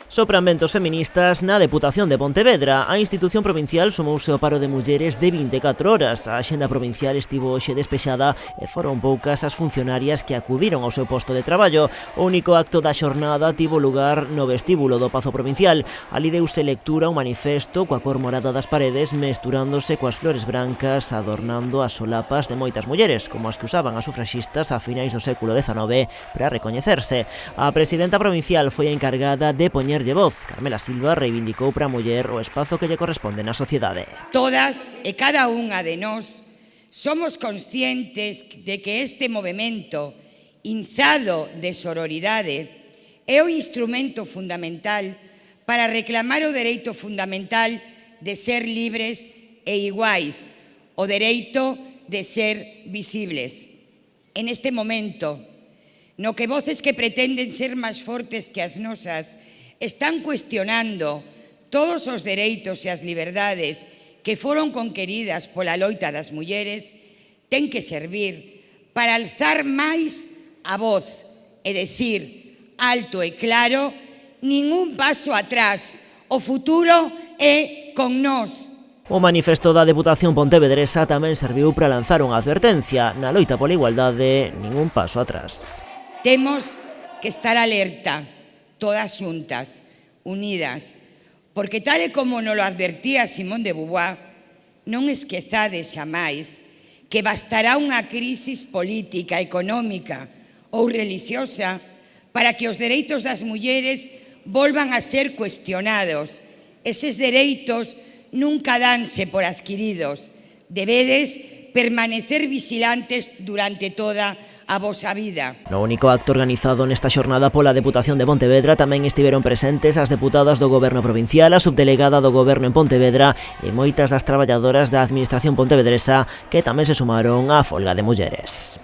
Sopran ventos feministas na Deputación de Pontevedra. A institución provincial sumouse ao paro de mulleres de 24 horas. A axenda provincial estivo hoxe despexada e foron poucas as funcionarias que acudiron ao seu posto de traballo. O único acto da xornada tivo lugar no vestíbulo do Pazo Provincial. Ali deuse lectura un manifesto coa cor morada das paredes mesturándose coas flores brancas adornando as solapas de moitas mulleres, como as que usaban as sufraxistas a finais do século XIX para recoñecerse. A presidenta provincial foi a encargada de poñerlle voz. Carmela Silva reivindicou para a muller o espazo que lle corresponde na sociedade. Todas e cada unha de nós somos conscientes de que este movemento inzado de sororidade é o instrumento fundamental para reclamar o dereito fundamental de ser libres e iguais, o dereito de ser visibles. En este momento, no que voces que pretenden ser máis fortes que as nosas están cuestionando todos os dereitos e as liberdades que foron conqueridas pola loita das mulleres, ten que servir para alzar máis a voz e decir alto e claro: ningún paso atrás, o futuro é con nós. O manifesto da Deputación pontevedresa tamén serviu para lanzar unha advertencia: na loita pola igualdade, ningún paso atrás. Temos que estar alerta, todas xuntas, unidas, porque tal e como nos lo advertía Simone de Beauvoir, non esquezades xamais que bastará unha crisis política, económica ou religiosa para que os dereitos das mulleres volvan a ser cuestionados. Eses dereitos nunca danse por adquiridos. Debedes permanecer vigilantes durante toda a vosa vida. No único acto organizado nesta xornada pola Deputación de Pontevedra tamén estiveron presentes as deputadas do Goberno provincial, a subdelegada do Goberno en Pontevedra e moitas das traballadoras da Administración pontevedresa que tamén se sumaron á folga de mulleres.